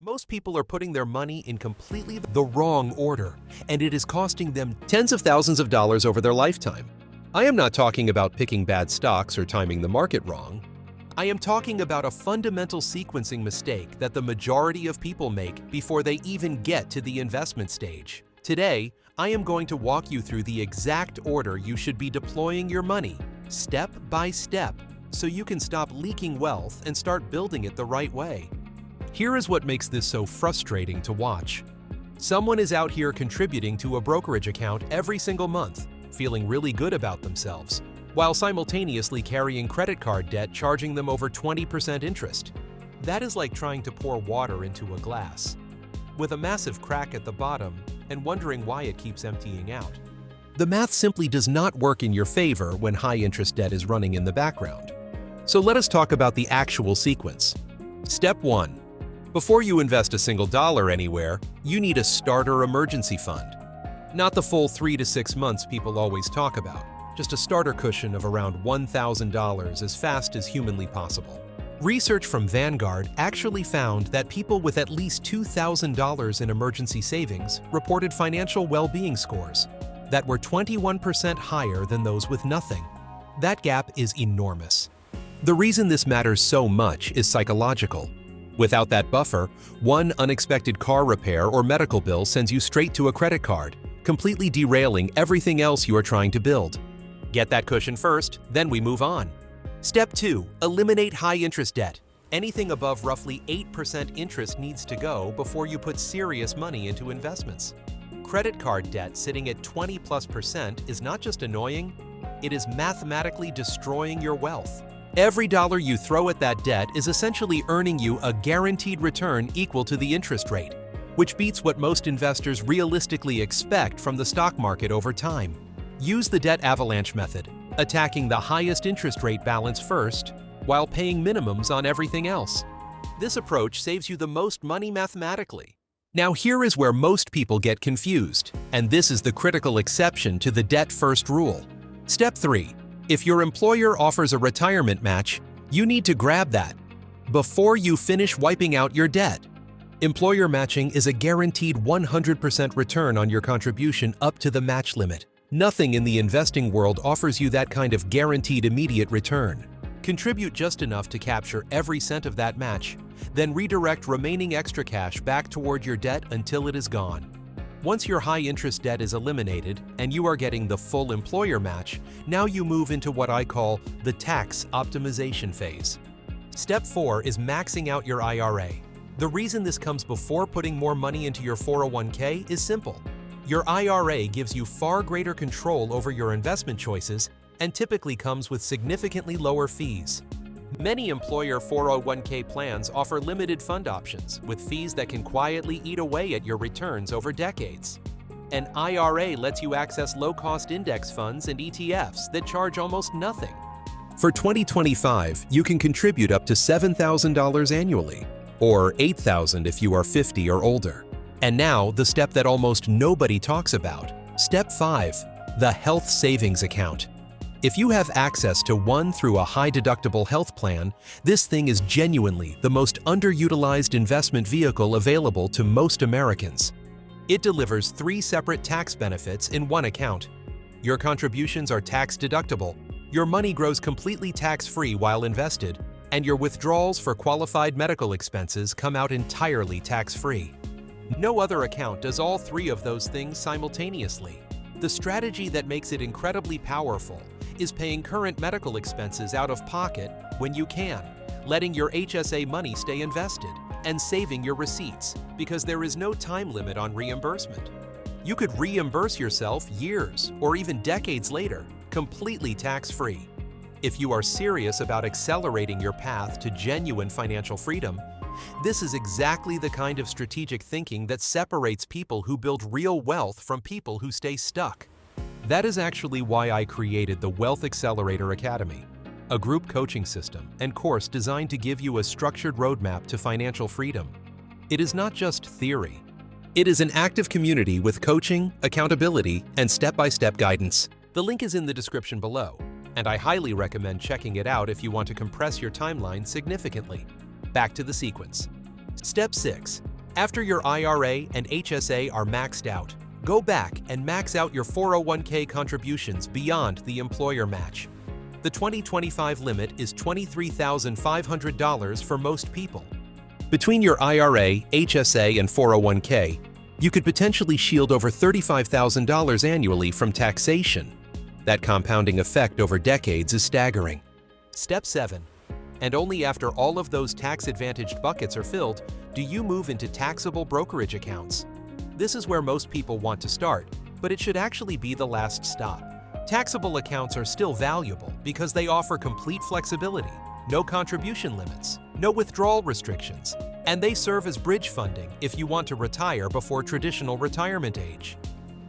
Most people are putting their money in completely the wrong order, and it is costing them tens of thousands of dollars over their lifetime. I am not talking about picking bad stocks or timing the market wrong. I am talking about a fundamental sequencing mistake that the majority of people make before they even get to the investment stage. Today, I am going to walk you through the exact order you should be deploying your money, step by step, so you can stop leaking wealth and start building it the right way. Here is what makes this so frustrating to watch. Someone is out here contributing to a brokerage account every single month, feeling really good about themselves, while simultaneously carrying credit card debt charging them over 20% interest. That is like trying to pour water into a glass, with a massive crack at the bottom and wondering why it keeps emptying out. The math simply does not work in your favor when high-interest debt is running in the background. So let us talk about the actual sequence. Step 1. Before you invest a single dollar anywhere, you need a starter emergency fund. Not the full 3 to 6 months people always talk about, just a starter cushion of around $1,000 as fast as humanly possible. Research from Vanguard actually found that people with at least $2,000 in emergency savings reported financial well-being scores that were 21% higher than those with nothing. That gap is enormous. The reason this matters so much is psychological. Without that buffer, one unexpected car repair or medical bill sends you straight to a credit card, completely derailing everything else you are trying to build. Get that cushion first, then we move on. Step 2. Eliminate high-interest debt. Anything above roughly 8% interest needs to go before you put serious money into investments. Credit card debt sitting at 20+% is not just annoying, it is mathematically destroying your wealth. Every dollar you throw at that debt is essentially earning you a guaranteed return equal to the interest rate, which beats what most investors realistically expect from the stock market over time. Use the debt avalanche method, attacking the highest interest rate balance first, while paying minimums on everything else. This approach saves you the most money mathematically. Now here is where most people get confused, and this is the critical exception to the debt-first rule. Step 3. If your employer offers a retirement match, you need to grab that before you finish wiping out your debt. Employer matching is a guaranteed 100% return on your contribution up to the match limit. Nothing in the investing world offers you that kind of guaranteed immediate return. Contribute just enough to capture every cent of that match, then redirect remaining extra cash back toward your debt until it is gone. Once your high-interest debt is eliminated and you are getting the full employer match, now you move into what I call the tax optimization phase. Step 4 is maxing out your IRA. The reason this comes before putting more money into your 401k is simple. Your IRA gives you far greater control over your investment choices and typically comes with significantly lower fees. Many employer 401k plans offer limited fund options with fees that can quietly eat away at your returns over decades. An IRA lets you access low-cost index funds and ETFs that charge almost nothing. For 2025, you can contribute up to $7,000 annually, or $8,000 if you are 50 or older. And now, the step that almost nobody talks about. Step 5. The health savings account. If you have access to one through a high-deductible health plan, this thing is genuinely the most underutilized investment vehicle available to most Americans. It delivers 3 separate tax benefits in one account. Your contributions are tax-deductible, your money grows completely tax-free while invested, and your withdrawals for qualified medical expenses come out entirely tax-free. No other account does all 3 of those things simultaneously. The strategy that makes it incredibly powerful is paying current medical expenses out of pocket when you can, letting your HSA money stay invested, and saving your receipts because there is no time limit on reimbursement. You could reimburse yourself years or even decades later, completely tax-free. If you are serious about accelerating your path to genuine financial freedom, this is exactly the kind of strategic thinking that separates people who build real wealth from people who stay stuck. That is actually why I created the Wealth Accelerator Academy, a group coaching system and course designed to give you a structured roadmap to financial freedom. It is not just theory. It is an active community with coaching, accountability, and step-by-step guidance. The link is in the description below, and I highly recommend checking it out if you want to compress your timeline significantly. Back to the sequence. Step 6. After your IRA and HSA are maxed out, go back and max out your 401k contributions beyond the employer match. The 2025 limit is $23,500 for most people. Between your IRA, HSA, and 401k, you could potentially shield over $35,000 annually from taxation. That compounding effect over decades is staggering. Step 7. And only after all of those tax-advantaged buckets are filled do you move into taxable brokerage accounts. This is where most people want to start, but it should actually be the last stop. Taxable accounts are still valuable because they offer complete flexibility, no contribution limits, no withdrawal restrictions, and they serve as bridge funding if you want to retire before traditional retirement age.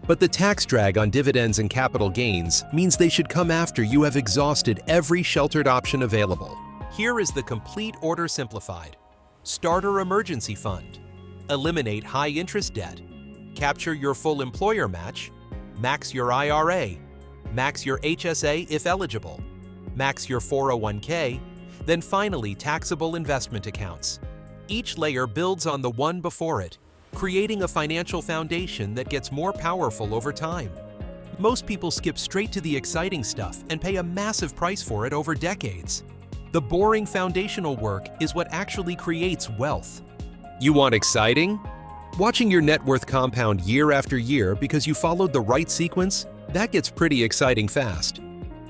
But the tax drag on dividends and capital gains means they should come after you have exhausted every sheltered option available. Here is the complete order simplified. Starter emergency fund. Eliminate high-interest debt. Capture your full employer match. Max your IRA. Max your HSA if eligible. Max your 401k. Then finally, taxable investment accounts. Each layer builds on the one before it, creating a financial foundation that gets more powerful over time. Most people skip straight to the exciting stuff and pay a massive price for it over decades. The boring foundational work is what actually creates wealth. You want exciting? Watching your net worth compound year after year because you followed the right sequence? That gets pretty exciting fast.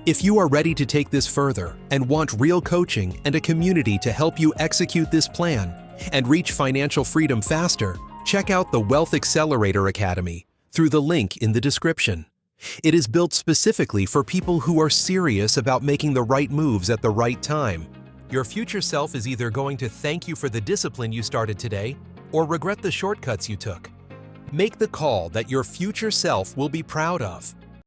If you are ready to take this further and want real coaching and a community to help you execute this plan and reach financial freedom faster, check out the Wealth Accelerator Academy through the link in the description. It is built specifically for people who are serious about making the right moves at the right time. Your future self is either going to thank you for the discipline you started today or regret the shortcuts you took. Make the call that your future self will be proud of.